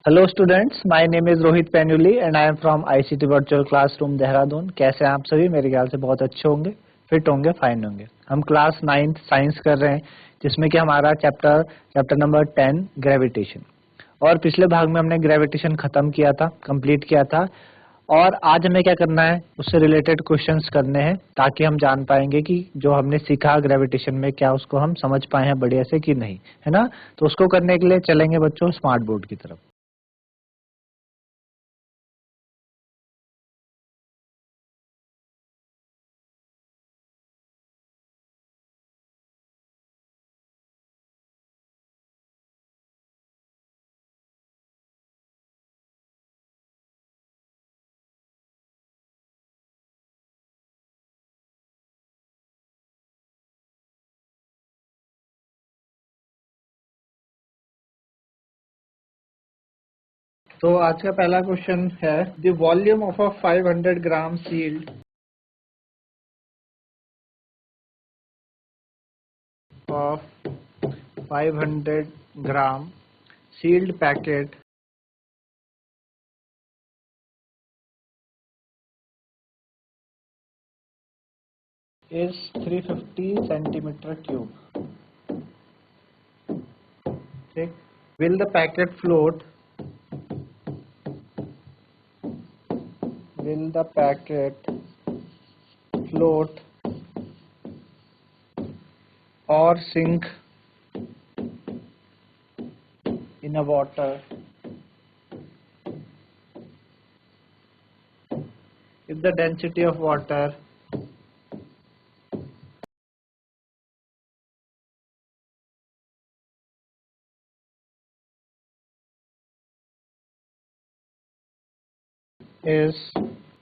Hello students, my name is Rohit Penuli and I am from ICT virtual classroom Dehradun. कैसे हैं आप सभी? मेरे ख्याल से बहुत अच्छे होंगे, फिट होंगे, फाइन होंगे। हम क्लास 9th साइंस कर रहे हैं, जिसमें कि हमारा चैप्टर नंबर 10 ग्रेविटेशन। और पिछले भाग में हमने ग्रेविटेशन खत्म किया था, कंप्लीट किया था। और आज हमें क्या करना है, उससे रिलेटेड क्वेश्चंस करने हैं, ताकि हम जान पाएंगे कि जो हमने सीखा ग्रेविटेशन में क्या उसको हम समझ पाए हैं बढ़िया से कि नहीं, है ना। तो उसको करने के लिए चलेंगे बच्चों स्मार्ट बोर्ड की तरफ। तो आज का पहला क्वेश्चन है, the volume of a 500 gram sealed of 500 gram sealed packet is 350 centimeter cube. ठीक, will the packet float? Will the packet float or sink in a water if the density of water is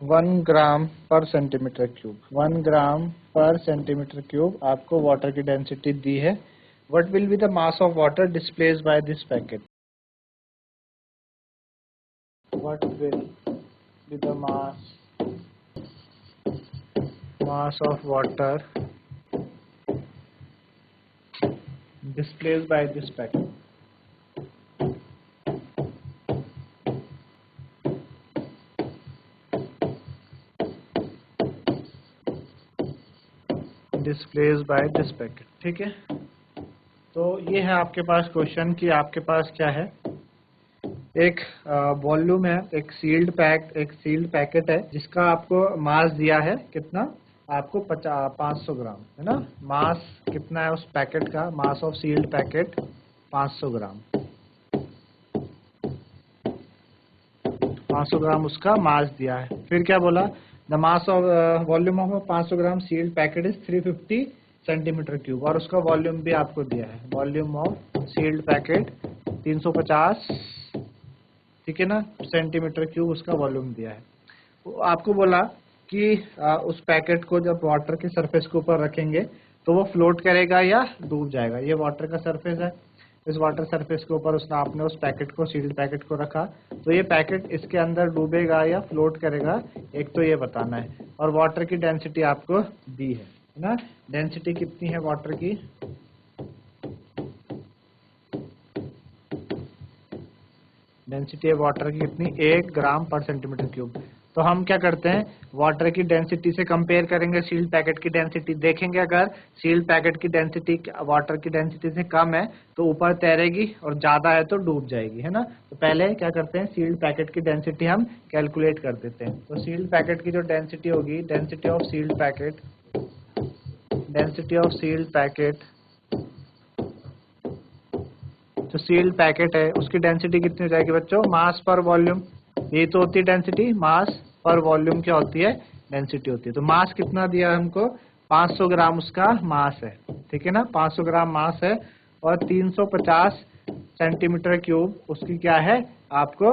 1 ग्राम पर centimetre cube. 1 ग्राम पर centimetre cube आपको water की density दी है। What will be the mass of water displaced by this packet? What will be the mass of water displaced by this packet? Displaced by this packet। ठीक है, तो ये है आपके पास क्वेश्चन कि आपके पास क्या है, एक वॉल्यूम है, एक सील्ड पैकेट है, जिसका आपको मास दिया है कितना, आपको 500 ग्राम, है ना। मास कितना है उस पैकेट का, mass of sealed packet 500 gram. 500 gram उसका मास दिया है। फिर क्या बोला, the mass of volume of 500 gram sealed packet is 350 centimetre cube, और उसका वॉल्यूम भी आपको दिया है। वॉल्यूम ऑफ सील्ड पैकेट 350, ठीक है ना, सेंटीमीटर क्यूब उसका वॉल्यूम दिया है। वो आपको बोला कि उस पैकेट को जब वाटर के सरफेस के ऊपर रखेंगे तो वो फ्लोट करेगा या डूब जाएगा। ये वाटर का सरफेस है, इस वाटर सरफेस के ऊपर आपने उस पैकेट को, सील्ड पैकेट को रखा, तो ये पैकेट इसके अंदर डूबेगा या फ्लोट करेगा, एक तो ये बताना है। और वाटर की डेंसिटी आपको दी है ना। डेंसिटी कितनी है वाटर की, डेंसिटी है वाटर की कितनी, 1 ग्राम पर सेंटीमीटर क्यूब। तो हम क्या करते हैं, वाटर की डेंसिटी से कंपेयर करेंगे सील्ड पैकेट की डेंसिटी, देखेंगे अगर सील्ड पैकेट की डेंसिटी वाटर की डेंसिटी से कम है तो ऊपर तैरेगी, और ज्यादा है तो डूब जाएगी, है ना। तो पहले क्या करते हैं, सील्ड पैकेट की डेंसिटी हम कैलकुलेट कर देते हैं। तो सील्ड पैकेट की जो डेंसिटी होगी, density of sealed packet, density of sealed packet, जो सील्ड पैकेट है उसकी डेंसिटी कितनी हो जाएगी बच्चों, मास पर वॉल्यूम। यही तो होती है डेंसिटी, मास पर वॉल्यूम क्या होती है, डेंसिटी होती है। तो मास कितना दिया है हमको, 500 ग्राम उसका मास है, ठीक है ना। 500 ग्राम मास है, और 350 सेंटीमीटर क्यूब उसकी क्या है, आपको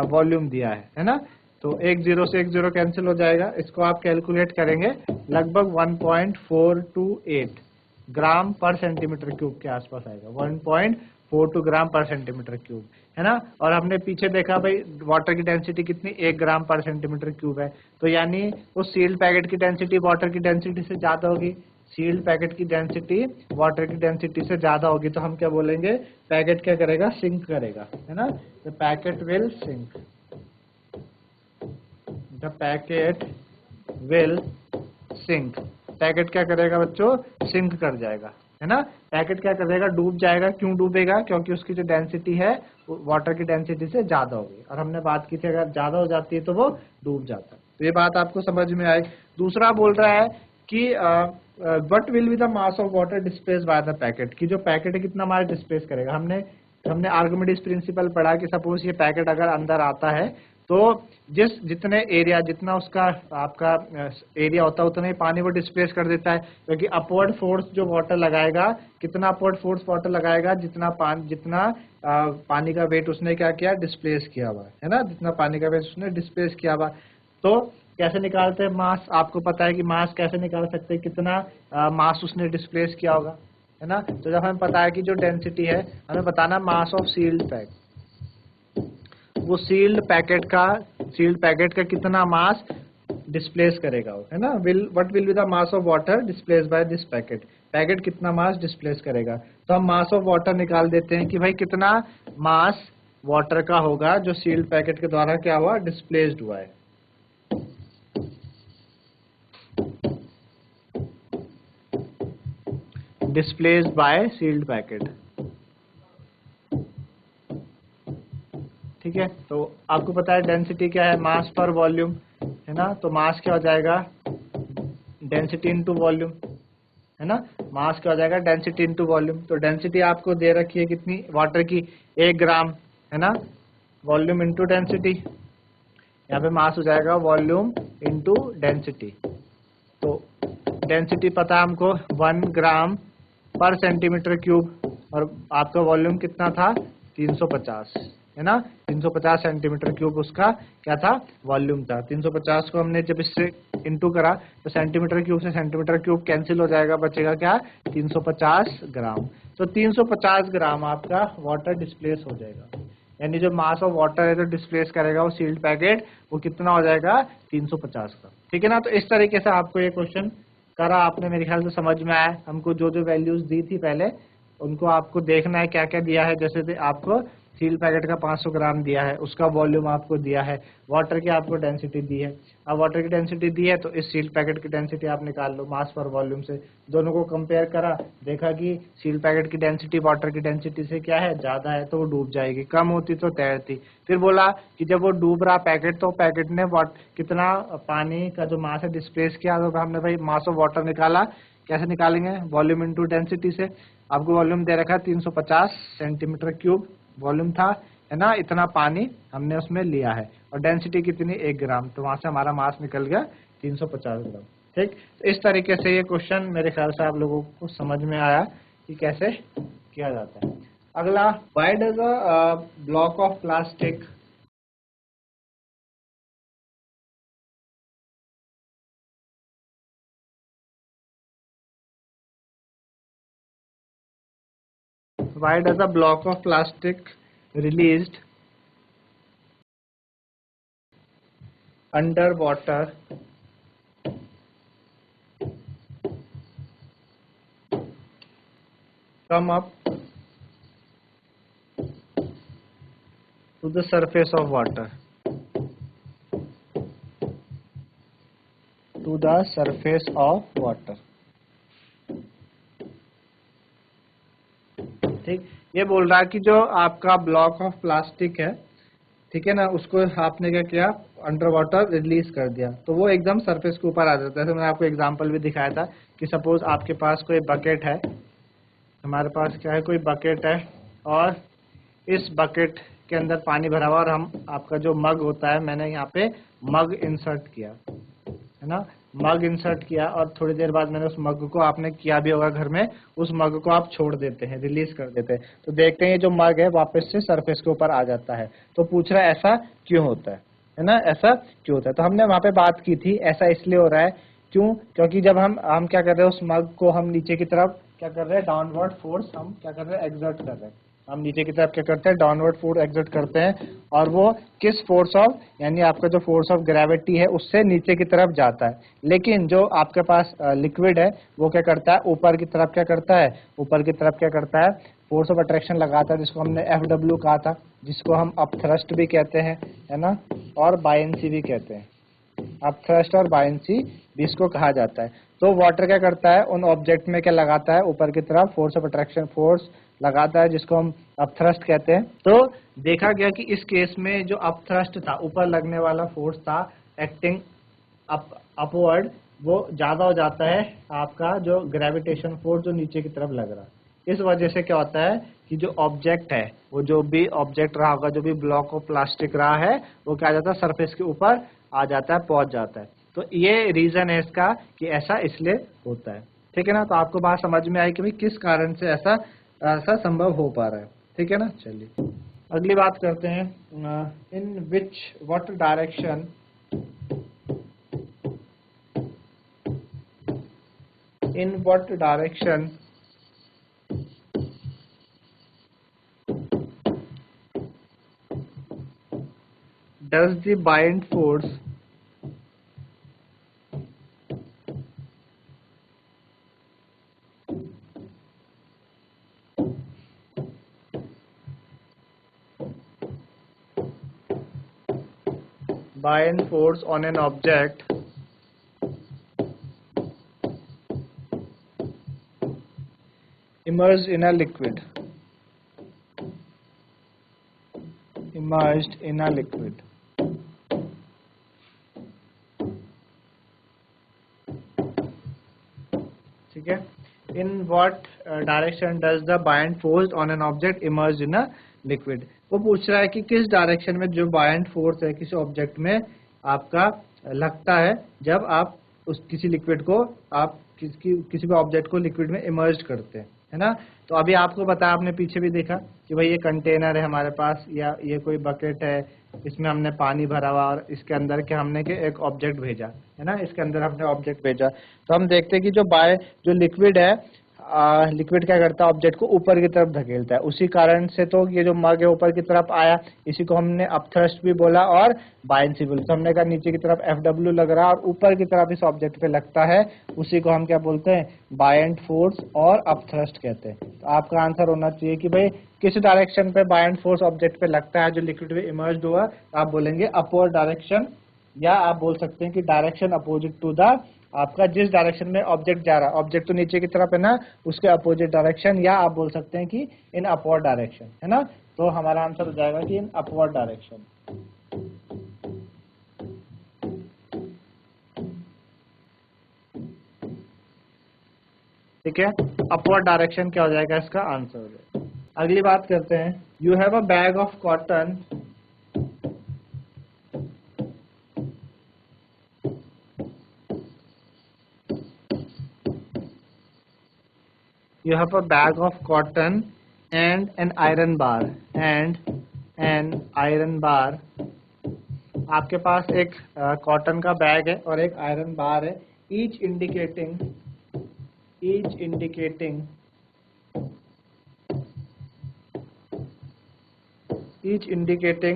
वॉल्यूम दिया है ना। तो एक जीरो से एक जीरो कैंसिल हो जाएगा, इसको आप कैलकुलेट करेंगे, लगभग 1.428 ग्राम पर सेंटीमीटर क्यूब के आसपास आएगा। 1.42 ग्राम पर सेंटीमीटर क्यूब, है ना। और हमने पीछे देखा भाई वाटर की डेंसिटी कितनी, 1 ग्राम पर सेंटीमीटर क्यूब है। तो यानी उस सील्ड पैकेट की डेंसिटी वाटर की डेंसिटी से ज्यादा होगी। सील्ड पैकेट की डेंसिटी वाटर की डेंसिटी से ज्यादा होगी तो हम क्या बोलेंगे, पैकेट क्या करेगा, सिंक करेगा, है ना। The packet will sink, the packet will sink, packet क्या करेगा बच्चों, सिंक कर जाएगा, है ना। पैकेट क्या करेगा, डूब जाएगा। क्यों डूबेगा, क्योंकि उसकी जो डेंसिटी है वाटर की डेंसिटी से ज्यादा होगी, और हमने बात की थी अगर ज्यादा हो जाती है तो वो डूब जाता है। तो ये बात आपको समझ में आई। दूसरा बोल रहा है कि what will be the mass of water displaced by the packet, कि जो पैकेट है कितना मास डिस्प्लेस करेगा। हमने आर्किमिडीज प्रिंसिपल पढ़ा कि सपोज ये पैकेट अगर अंदर आता है तो जितने एरिया, जितना उसका आपका एरिया होता है उतना ही पानी वो डिस्प्लेस कर देता है, क्योंकि अपवर्ड फोर्स जो वाटर लगाएगा, कितना अपवर्ड फोर्स वाटर लगाएगा, जितना पानी का वेट उसने क्या किया, डिस्प्लेस किया हुआ है ना, जितना पानी का वेट उसने डिस्प्लेस किया हुआ। तो कैसे निकालते हैं मास, आपको पता है कि मास कैसे निकाल सकते हैं, कितना मास उसने डिस्प्लेस किया होगा, है ना। तो जब हमें पता है कि जो डेंसिटी है, हमें बताना मास ऑफ सील्ड पैक, वो सील्ड पैकेट का कितना मास डिस्प्लेस करेगा वो, है ना। What will be the mass of water displace by this packet, packet कितना मास डिस्प्लेस करेगा। तो हम मास ऑफ वाटर निकाल देते हैं कि भाई कितना मास वाटर का होगा जो सील्ड पैकेट के द्वारा क्या हुआ, डिस्प्लेस्ड हुआ है। डिस्प्लेस्ड बाय सील्ड पैकेट, ठीक है। तो आपको पता है डेंसिटी क्या है, मास पर वॉल्यूम, है ना। तो मास क्या हो जाएगा, डेंसिटी इनटू वॉल्यूम, है ना। मास क्या हो जाएगा, डेंसिटी इनटू वॉल्यूम। तो डेंसिटी आपको दे रखी है कितनी, वाटर की 1 ग्राम, है ना। वॉल्यूम इनटू डेंसिटी, यहाँ पे मास हो जाएगा वॉल्यूम इनटू डेंसिटी। तो डेंसिटी पता है हमको 1 ग्राम पर सेंटीमीटर क्यूब, और आपका वॉल्यूम कितना था, 350, है ना। 350 सेंटीमीटर क्यूब उसका क्या था, वॉल्यूम था। 350 को हमने जब इससे इंटू करा तो सेंटीमीटर क्यूब से सेंटीमीटर क्यूब कैंसिल हो जाएगा, बचेगा क्या, 350 ग्राम। तो 350 ग्राम आपका वाटर डिस्प्लेस हो जाएगा, यानी जो मास ऑफ वाटर है जो डिस्प्लेस करेगा वो सील्ड पैकेट, वो कितना हो जाएगा, 350 का, ठीक है ना। तो इस तरीके से आपको ये क्वेश्चन करा आपने, मेरे ख्याल से समझ में आया। हमको जो जो वैल्यूज दी थी पहले उनको आपको देखना है क्या क्या दिया है। जैसे आपको सील पैकेट का 500 ग्राम दिया है, उसका वॉल्यूम आपको दिया है, वाटर की आपको डेंसिटी दी है। अब वाटर की डेंसिटी दी है तो इस सील पैकेट की डेंसिटी आप निकाल लो मास पर वॉल्यूम से। दोनों को कंपेयर करा, देखा कि सील पैकेट की डेंसिटी वाटर की डेंसिटी से क्या है, ज्यादा है तो वो डूब जाएगी, कम होती तो तैरती। फिर बोला कि जब वो डूब रहा पैकेट तो पैकेट ने कितना पानी का जो मास है डिस्प्लेस किया, तो हमने भाई मास ऑफ वाटर निकाला। कैसे निकालेंगे, वॉल्यूम इनटू डेंसिटी से। आपको वॉल्यूम दे रखा है 350 सेंटीमीटर क्यूब वॉल्यूम था, है ना, इतना पानी हमने उसमें लिया है, और डेंसिटी कितनी, 1 ग्राम, तो वहां से हमारा मास निकल गया 350 ग्राम, ठीक। तो इस तरीके से ये क्वेश्चन मेरे ख्याल से आप लोगों को समझ में आया कि कैसे किया जाता है। अगला, why does a block of plastic why does a block of plastic released underwater come up to the surface of water, to the surface of water, ठीक। ये बोल रहा है कि जो आपका ब्लॉक ऑफ प्लास्टिक है, ठीक है ना, उसको आपने क्या किया, अंडर वाटर रिलीज कर दिया तो वो एकदम सरफेस के ऊपर आ जाता है। जैसे मैंने आपको एग्जांपल भी दिखाया था कि सपोज आपके पास कोई बकेट है, हमारे पास क्या है, कोई बकेट है, और इस बकेट के अंदर पानी भरा हुआ, और हम आपका जो मग होता है, मैंने यहाँ पे मग इंसर्ट किया, है ना, मग इंसर्ट किया, और थोड़ी देर बाद मैंने उस मग को, आपने किया भी होगा घर में, उस मग को आप छोड़ देते हैं, रिलीज कर देते हैं, तो देखते हैं ये जो मग है वापस से सरफेस के ऊपर आ जाता है। तो पूछ रहा है ऐसा क्यों होता है ना, ऐसा क्यों होता है। तो हमने वहां पे बात की थी, ऐसा इसलिए हो रहा है, क्यों, क्योंकि जब हम क्या कर रहे हैं, उस मग को हम नीचे की तरफ क्या कर रहे हैं, डाउनवर्ड फोर्स हम क्या कर रहे हैं, एक्सर्ट कर रहे हैं, हम नीचे की तरफ क्या करते हैं, डाउनवर्ड फोर्स एग्जर्ट करते हैं, और वो किस फोर्स ऑफ, यानी आपका जो फोर्स ऑफ ग्रेविटी है उससे नीचे की तरफ जाता है। लेकिन जो आपके पास लिक्विड है वो क्या करता है, ऊपर की तरफ क्या करता है, ऊपर की तरफ क्या करता है, फोर्स ऑफ अट्रैक्शन लगाता है, जिसको हमने FW कहा था, जिसको हम अपथ्रस्ट भी कहते हैं, है ना, और बायंसी भी कहते हैं। अपथ्रस्ट और बायंसी भी इसको कहा जाता है। तो वाटर क्या करता है, उन ऑब्जेक्ट में क्या लगाता है, ऊपर की तरफ फोर्स ऑफ अट्रैक्शन फोर्स लगाता है, जिसको हम अपथ्रस्ट कहते हैं। तो देखा गया कि इस केस में जो अपथ्रस्ट था, ऊपर लगने वाला फोर्स था एक्टिंग अपवर्ड, वो ज्यादा हो जाता है आपका जो ग्रेविटेशन फोर्स जो नीचे की तरफ लग रहा है। इस वजह से क्या होता है कि जो ऑब्जेक्ट है, वो जो भी ऑब्जेक्ट रहा होगा, जो भी ब्लॉक ऑफ प्लास्टिक रहा है, वो क्या आ जाता है, सरफेस के ऊपर आ जाता है, पहुंच जाता है। तो ये रीजन है इसका कि ऐसा इसलिए होता है। ठीक है ना, तो आपको बात समझ में आई कि भाई किस कारण से ऐसा ऐसा संभव हो पा रहा है। ठीक है ना, चलिए अगली बात करते हैं, in which what direction in what direction does the buoyant force on an object immersed in a liquid, immersed in a liquid? ठीक है, in what direction does the buoyant force on an object immersed in a liquid? वो पूछ रहा है कि किस direction में जो buoyant force है किसी ऑब्जेक्ट में आपका लगता है जब आप उस किसी लिक्विड को, आप किसी भी ऑब्जेक्ट को लिक्विड में इमर्ज करते हैं, है ना। तो अभी आपको बताया, आपने पीछे भी देखा कि भाई ये कंटेनर है हमारे पास, या ये कोई बकेट है, इसमें हमने पानी भरा हुआ और इसके अंदर के हमने के एक ऑब्जेक्ट भेजा, है ना, इसके अंदर हमने ऑब्जेक्ट भेजा। तो हम देखते हैं कि जो लिक्विड है, लिक्विड क्या करता है, ऑब्जेक्ट को ऊपर की तरफ धकेलता है। उसी कारण से तो ये जो मग है ऊपर की तरफ आया, इसी को हमने अपथ्रस्ट भी बोला और बायंसी भी बोला। तो हमने कहा नीचे की तरफ FW लग रहा है और ऊपर की तरफ इस ऑब्जेक्ट पे लगता है, उसी को हम क्या बोलते हैं, बायंट फोर्स और अपथ्रस्ट कहते हैं। तो आपका आंसर होना चाहिए कि भाई किस डायरेक्शन पे बायंट फोर्स ऑब्जेक्ट पे लगता है जो लिक्विड में इमर्ज हुआ, आप बोलेंगे अपवर्ड डायरेक्शन, या आप बोल सकते हैं कि डायरेक्शन अपोजिट टू द, आपका जिस डायरेक्शन में ऑब्जेक्ट जा रहा है, ऑब्जेक्ट तो नीचे की तरफ है ना, उसके अपोजिट डायरेक्शन, या आप बोल सकते हैं कि इन अपवर्ड डायरेक्शन, है ना। तो हमारा आंसर हो जाएगा कि इन अपवर्ड डायरेक्शन। ठीक है, अपवर्ड डायरेक्शन क्या हो जाएगा, इसका आंसर हो जाएगा। अगली बात करते हैं, you have a bag of cotton you have a bag of cotton and an iron bar, आपके पास एक कॉटन का बैग है और एक आयरन बार है, each indicating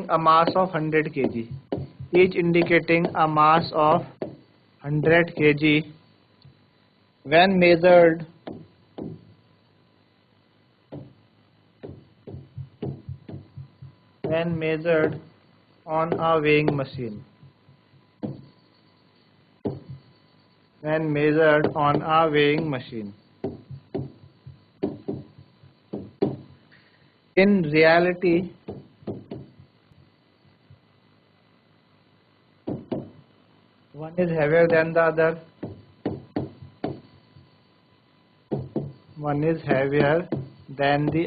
a mass of 100 kg, each indicating a mass of 100 kg when measured on a weighing machine, in reality one is heavier than the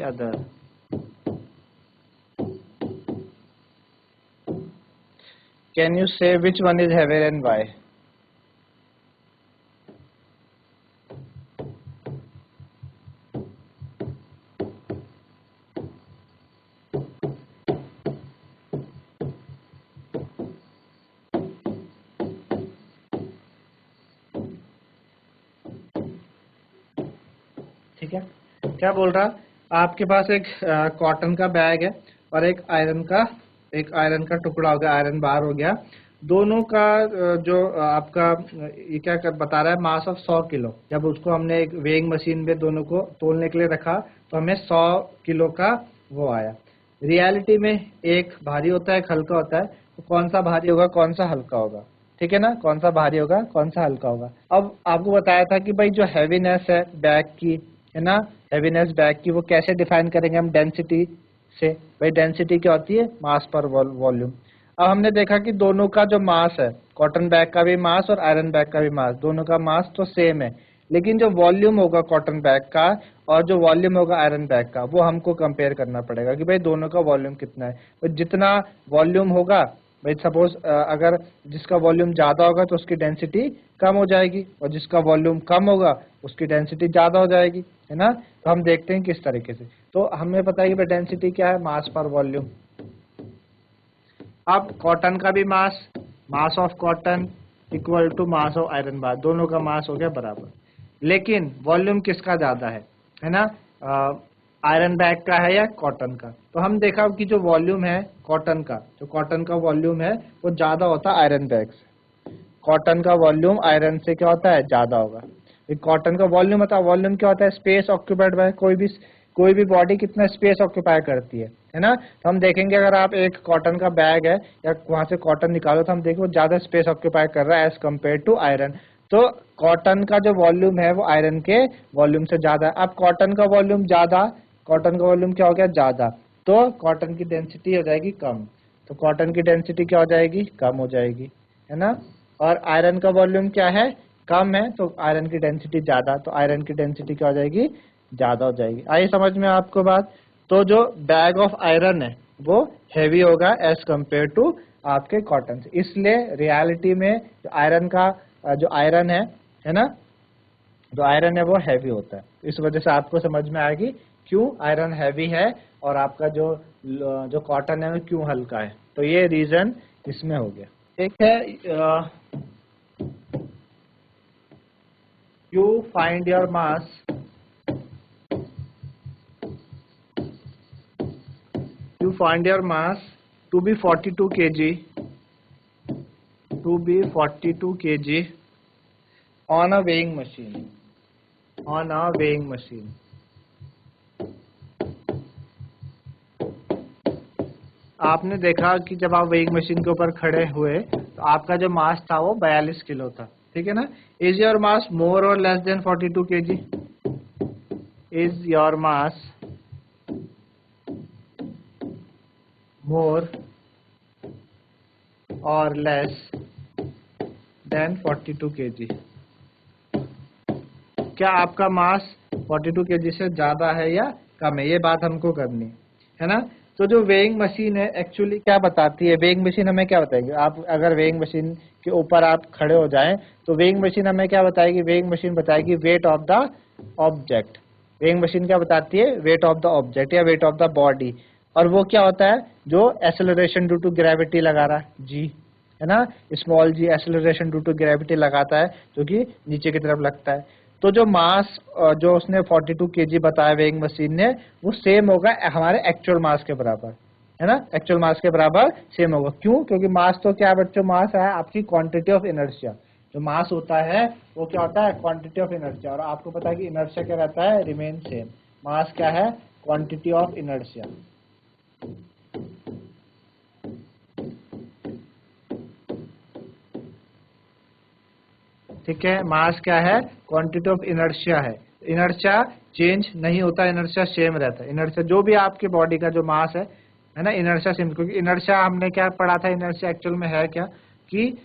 other, Can you say which one is heavier and why? ठीक है, क्या बोल रहा, आपके पास एक cotton का bag है और एक आयरन का टुकड़ा हो गया, आयरन बार हो गया। दोनों का जो आपका ये क्या बता रहा है, मास ऑफ 100 किलो। जब उसको हमने एक वेइंग मशीन में दोनों को तोलने के लिए रखा तो हमें 100 किलो का वो आया। रियलिटी में एक भारी होता है, एक हल्का होता है। तो कौन सा भारी होगा, कौन सा हल्का होगा? ठीक है ना, कौन सा भारी होगा, कौन सा हल्का होगा। अब आपको बताया था कि भाई जो हैवीनेस है बैग की, है ना, हैवीनेस बैग की, वो कैसे डिफाइन करेंगे हम? डेंसिटी से। भाई डेंसिटी क्या होती है? मास पर वॉल्यूम। अब हमने देखा कि दोनों का जो मास है, कॉटन बैग का भी मास और आयरन बैग का भी मास, दोनों का मास तो सेम है, लेकिन जो वॉल्यूम होगा कॉटन बैग का और जो वॉल्यूम होगा आयरन बैग का, वो हमको कंपेयर करना पड़ेगा कि भाई दोनों का वॉल्यूम कितना है। तो जितना वॉल्यूम होगा, भाई सपोज अगर जिसका वॉल्यूम ज्यादा होगा तो उसकी डेंसिटी कम हो जाएगी, और जिसका वॉल्यूम कम होगा उसकी डेंसिटी ज्यादा हो जाएगी, है ना। तो हम देखते हैं किस तरीके से। तो हमें पता है कि भाई डेंसिटी क्या है, मास पर वॉल्यूम। अब कॉटन का भी mass, mass of cotton equal to mass of iron bar, दोनों का मास हो गया बराबर। लेकिन वॉल्यूम किसका ज्यादा है ना, आयरन बैग का है या कॉटन का? तो हम देखा कि जो वॉल्यूम है कॉटन का, जो कॉटन का वॉल्यूम है वो ज्यादा होता है आयरन बैग से। कॉटन का वॉल्यूम आयरन से क्या होता है, ज्यादा होगा। कॉटन का वॉल्यूम होता है, वॉल्यूम क्या होता है, स्पेस ऑक्यूपाइड बाय, कोई भी बॉडी कितना स्पेस ऑक्यूपाई करती है ना। तो हम देखेंगे अगर आप एक कॉटन का बैग है या वहां से कॉटन निकालो तो हम देखें वो ज्यादा स्पेस ऑक्यूपाई कर रहा है एज कम्पेयर टू आयरन। तो कॉटन का जो वॉल्यूम है वो आयरन के वॉल्यूम से ज्यादा है। अब कॉटन का वॉल्यूम ज्यादा, कॉटन का वॉल्यूम क्या हो गया, ज्यादा, तो कॉटन की डेंसिटी हो जाएगी कम। तो कॉटन की डेंसिटी क्या हो जाएगी, कम हो जाएगी, है ना। और आयरन का वॉल्यूम क्या है, कम है, तो आयरन की डेंसिटी ज्यादा, तो आयरन की डेंसिटी क्या हो जाएगी, ज्यादा हो जाएगी। आई समझ में आपको बात? तो जो बैग ऑफ आयरन है वो हैवी होगा एज कंपेयर टू आपके कॉटन से। इसलिए रियलिटी में जो आयरन का जो आयरन है ना, जो आयरन है वो हैवी होता है। इस वजह से आपको समझ में आएगी क्यों आयरन हैवी है और आपका जो कॉटन है वो क्यों हल्का है। तो ये रीजन इसमें हो गया। एक है you find your mass to be 42 kg on a weighing machine आपने देखा कि जब आप वेइंग मशीन के ऊपर खड़े हुए तो आपका जो मास था वो 42 किलो था, ठीक है ना। Is your mass more or less than 42 kg? Is your mass more or less than 42 kg? क्या आपका मास 42 kg से ज्यादा है या कम है, ये बात हमको करनी है ना। तो जो वेइंग मशीन है एक्चुअली क्या बताती है, वेइंग मशीन हमें क्या बताएगी? आप अगर वेइंग मशीन के ऊपर आप खड़े हो जाएं तो वेइंग मशीन हमें क्या बताएगी, वेइंग मशीन बताएगी weight of the object. Weighing machine क्या बताती है, वेट ऑफ द ऑब्जेक्ट या वेट ऑफ द बॉडी। और वो क्या होता है, जो एक्सेलरेशन ड्यू टू ग्रेविटी लगा रहा है, जी, है ना, small g acceleration due to gravity लगाता है जो कि नीचे की तरफ लगता है। तो जो मास जो उसने 42 kg बताया वेइंग मशीन ने, वो सेम होगा हमारे एक्चुअल मास के बराबर, है ना, एक्चुअल मास के बराबर सेम होगा। क्यों? क्योंकि मास तो क्या बच्चों, मास है आपकी क्वांटिटी ऑफ इनर्शिया। जो मास होता है वो क्या होता है, क्वांटिटी ऑफ इनर्शिया। और आपको पता है कि इनर्शिया क्या रहता है, रिमेन सेम। मास क्या है, क्वांटिटी ऑफ इनर्शिया। ठीक है, मास क्या है, क्वांटिटी ऑफ इनर्शिया है। इनर्शिया चेंज नहीं होता, इनर्शिया सेम रहता है। इनर्शिया जो भी आपके बॉडी का जो मास है ना, इनर्शिया सेम। क्योंकि इनर्शिया हमने क्या पढ़ा था, इनर्शिया एक्चुअल में है क्या कि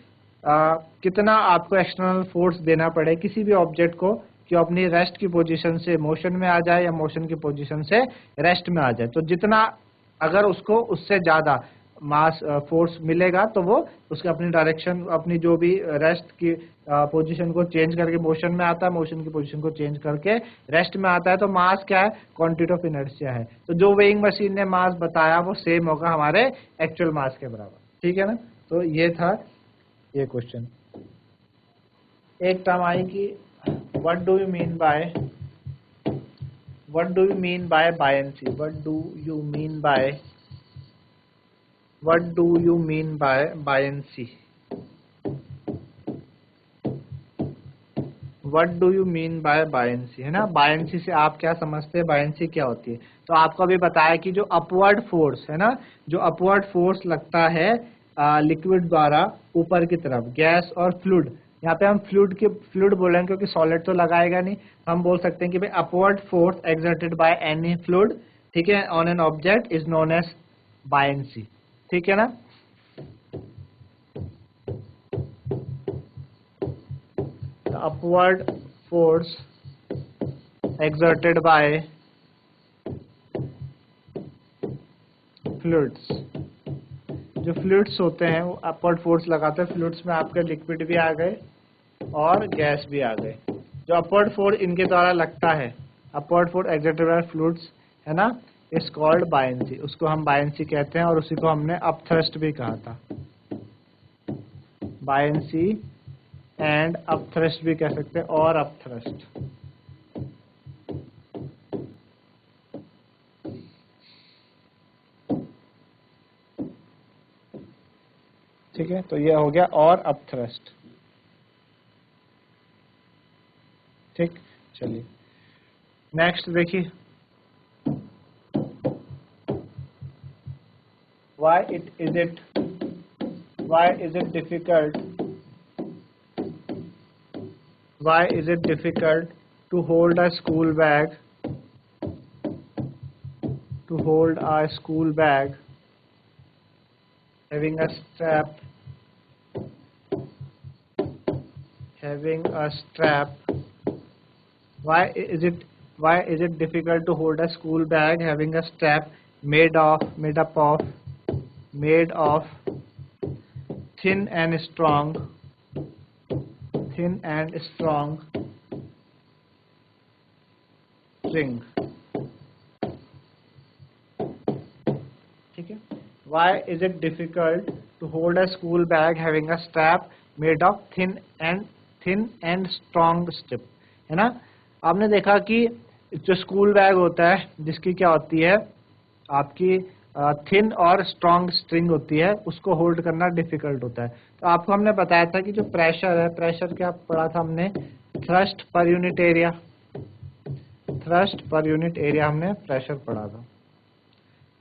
कितना आपको एक्सटर्नल फोर्स देना पड़े किसी भी ऑब्जेक्ट को कि अपनी रेस्ट की पोजीशन से मोशन में आ जाए या मोशन की पोजीशन से रेस्ट में आ जाए। तो जितना अगर उसको उससे ज्यादा मास फोर्स मिलेगा तो वो उसके अपनी डायरेक्शन, अपनी जो भी रेस्ट की पोजीशन को चेंज करके मोशन में आता है, मोशन की पोजीशन को चेंज करके रेस्ट में आता है। तो मास क्या है, क्वांटिटी ऑफ इनर्शिया है। तो जो वेइंग मशीन ने मास बताया वो सेम होगा हमारे एक्चुअल मास के बराबर, ठीक है ना। तो ये था ये क्वेश्चन। एक टर्म आई कि what do you mean bye What do you mean by buoyancy? What do you mean by buoyancy? What do you mean by buoyancy? है ना, buoyancy से आप क्या समझते हैं, buoyancy क्या होती है? तो आपको अभी बताया कि जो अपवर्ड फोर्स है ना, जो अपवर्ड फोर्स लगता है लिक्विड द्वारा ऊपर की तरफ, गैस और फ्लूइड, यहाँ पे हम फ्लूइड बोलेंगे क्योंकि सॉलिड तो लगाएगा नहीं, हम बोल सकते हैं कि भाई upward force exerted by any fluid, ठीक है, on an object is known as buoyancy, ठीक है ना। The upward force exerted by fluids, जो फ्लूइड्स होते हैं वो अपवर्ड फोर्स लगाते हैं, फ्लूइड्स में आपके लिक्विड भी आ गए और गैस भी आ गए। जो अपवर्ड फोर्स इनके द्वारा लगता है, upward force exerted bye fluids, है ना, इज कॉल्ड buoyancy, उसको हम buoyancy कहते हैं और उसी को हमने अपथ्रस्ट भी कहा था, buoyancy एंड अपथ्रस्ट भी कह सकते हैं, और अपथ्रस्ट, ठीक है। तो ये हो गया और अपथ्रस्ट, ठीक। चलिए नेक्स्ट देखिए, why is it difficult to hold a school bag having a strap why is it difficult to hold a school bag having a strap made of thin and strong string, ठीक है। Why is it difficult to hold a school bag having a strap made of thin and strong strip, है ना। आपने देखा कि जो school bag होता है जिसकी क्या होती है, आपकी थिन और स्ट्रॉन्ग स्ट्रिंग होती है, उसको होल्ड करना डिफिकल्ट होता है। तो आपको हमने बताया था कि जो प्रेशर है, प्रेशर क्या पढ़ा था हमने, थ्रस्ट पर यूनिट एरिया हमने प्रेशर पढ़ा था,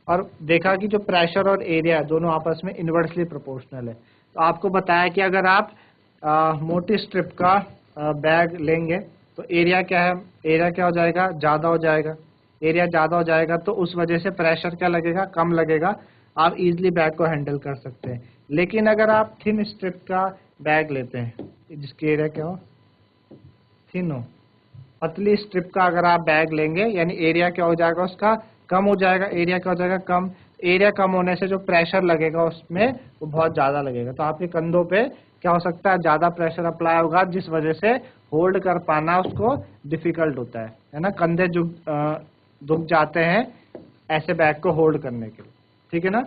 और देखा कि जो प्रेशर और एरिया दोनों आपस में इनवर्सली प्रोपोर्शनल है। तो आपको बताया कि अगर आप मोटी स्ट्रिप का बैग लेंगे तो एरिया क्या है, एरिया क्या हो जाएगा, ज़्यादा हो जाएगा। एरिया ज़्यादा हो जाएगा तो उस वजह से प्रेशर क्या लगेगा, कम लगेगा, आप इजीली बैग को हैंडल कर सकते हैं। लेकिन अगर आप थिन स्ट्रिप का बैग लेते हैं जिसकी एरिया क्या हो, थिन हो, पतली स्ट्रिप का अगर आप बैग लेंगे यानी एरिया क्या हो जाएगा, उसका कम हो जाएगा, एरिया क्या हो जाएगा, कम। एरिया कम होने से जो प्रेशर लगेगा उसमें वो बहुत ज़्यादा लगेगा, तो आपके कंधों पे क्या हो सकता है, ज़्यादा प्रेशर अप्लाई होगा, जिस वजह से होल्ड कर पाना उसको डिफिकल्ट होता है ना। कंधे दुख जाते हैं ऐसे बैग को होल्ड करने के लिए, ठीक है ना,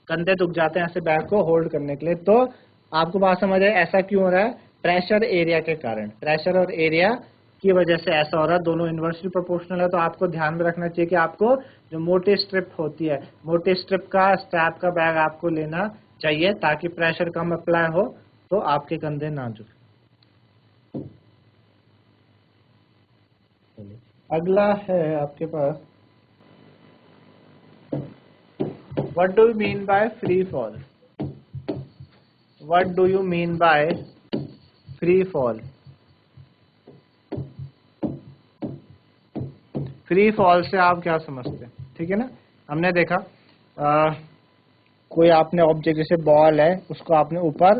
कंधे दुख जाते हैं ऐसे बैग को होल्ड करने के लिए। तो आपको बात समझ आए ऐसा क्यों हो रहा है, प्रेशर एरिया के कारण, प्रेशर और एरिया की वजह से ऐसा हो रहा है, दोनों इनवर्सली प्रोपोर्शनल है। तो आपको ध्यान में रखना चाहिए कि आपको जो मोटी स्ट्रिप होती है, मोटी स्ट्रिप का स्ट्रैप का बैग आपको लेना चाहिए ताकि प्रेशर कम अप्लाई हो तो आपके कंधे ना झुके। अगला है आपके पास, what do you mean by free fall, what do you mean by free fall. Free fall से आप क्या समझते हैं, ठीक है ना। हमने देखा कोई आपने ऑब्जेक्ट जैसे बॉल है उसको आपने ऊपर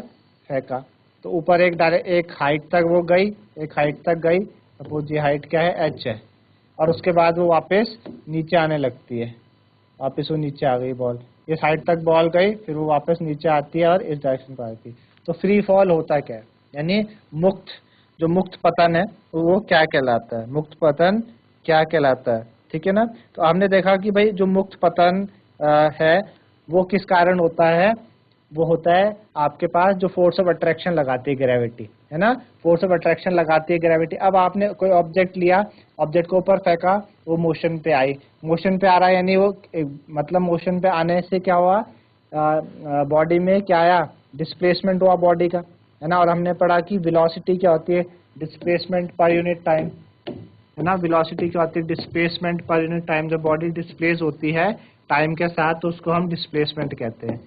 फेंका तो ऊपर एक हाइट तक वो गई, एक हाइट तक गई, सपोज ये हाइट क्या है, h है, और उसके बाद वो वापस नीचे आने लगती है, वापस वो नीचे आ गई बॉल, इस हाइट तक बॉल गई, फिर वो वापस नीचे आती है और इस डायरेक्शन पर आती है। तो फ्री फॉल होता क्या है, यानी मुक्त पतन है वो क्या कहलाता है, मुक्त पतन क्या कहलाता है, ठीक है ना। तो हमने देखा कि भाई जो मुक्त पतन है वो किस कारण होता है, वो होता है आपके पास जो फोर्स ऑफ अट्रैक्शन लगाती है ग्रेविटी, है ना, फोर्स ऑफ अट्रैक्शन लगाती है ग्रेविटी। अब आपने कोई ऑब्जेक्ट लिया, ऑब्जेक्ट को ऊपर फेंका, वो मोशन पे आई, मोशन पे आ रहा है यानी वो मतलब मोशन पे आने से क्या हुआ, बॉडी में क्या आया, डिस्प्लेसमेंट हुआ बॉडी का, है ना। और हमने पढ़ा कि वेलोसिटी क्या होती है, डिस्प्लेसमेंट पर यूनिट टाइम, है ना। वेलोसिटी क्या होती है, डिस्प्लेसमेंट पर यूनिट टाइम। जब बॉडी डिस्प्लेस होती है टाइम के साथ तो उसको हम डिस्प्लेसमेंट कहते हैं।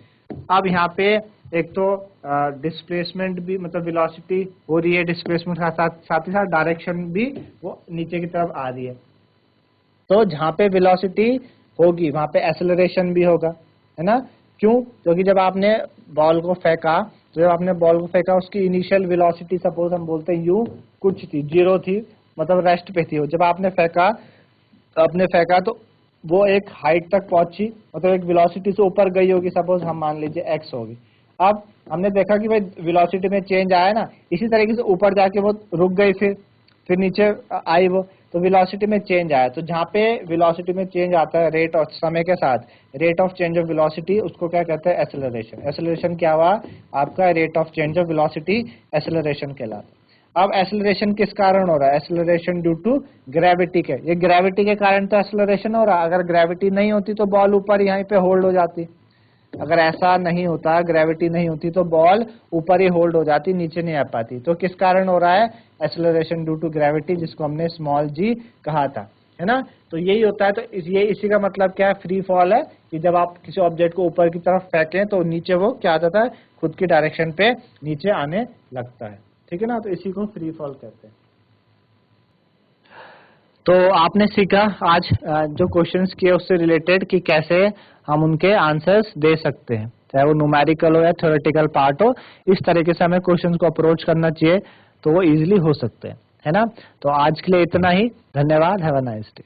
अब यहाँ पे एक तो डिस्प्लेसमेंट भी मतलब वेलोसिटी हो रही है, डिस्प्लेसमेंट के साथ ही साथ डायरेक्शन भी वो नीचे की तरफ आ रही है। तो जहाँ पे वेलोसिटी होगी वहाँ पे एक्सेलरेशन भी होगा, है ना। क्यों, क्योंकि जब आपने बॉल को फेंका, तो जब आपने बॉल को फेंका उसकी इनिशियल वेलोसिटी सपोज हम बोलते हैं यू कुछ थी, 0 थी, मतलब रेस्ट पे थी। जब आपने फेंका तो वो एक हाइट तक पहुंची, मतलब एक वेलोसिटी से ऊपर गई होगी, सपोज हम मान लीजिए x होगी। अब हमने देखा कि भाई वेलोसिटी में चेंज आया ना, इसी तरीके से ऊपर जाके वो रुक गई, फिर नीचे आई वो, तो वेलोसिटी में चेंज आया। तो जहाँ पे वेलोसिटी में चेंज आता है रेट ऑफ समय के साथ, rate of change of velocity, उसको क्या कहते हैं, एक्सेलरेशन। एक्सेलरेशन क्या हुआ आपका, rate of change of velocity acceleration कहलाता है। अब एक्सेलरेशन किस कारण हो रहा है, एक्सेलरेशन ड्यू टू ग्रेविटी के, ये ग्रेविटी के कारण तो एक्सेलरेशन हो रहा है। अगर ग्रेविटी नहीं होती तो बॉल ऊपर यहीं पे होल्ड हो जाती, अगर ऐसा नहीं होता, ग्रेविटी नहीं होती तो बॉल ऊपर ही होल्ड हो जाती, नीचे नहीं आ पाती। तो किस कारण हो रहा है, एक्सेलरेशन ड्यू टू ग्रेविटी, जिसको हमने स्मॉल g कहा था, है ना। तो यही होता है। तो ये इसी का मतलब क्या है, फ्री फॉल है, कि जब आप किसी ऑब्जेक्ट को ऊपर की तरफ फेंकें तो नीचे वो क्या आ जाता है, खुद की डायरेक्शन पे नीचे आने लगता है, ठीक है ना। तो इसी को फ्री फॉल कहते हैं। तो आपने सीखा आज जो क्वेश्चंस किए उससे रिलेटेड कि कैसे हम उनके आंसर्स दे सकते हैं, चाहे वो न्यूमेरिकल हो या थ्योरेटिकल पार्ट हो। इस तरीके से हमें क्वेश्चंस को अप्रोच करना चाहिए तो वो इजीली हो सकते हैं, है ना। तो आज के लिए इतना ही, धन्यवाद, हैव अ नाइस डे।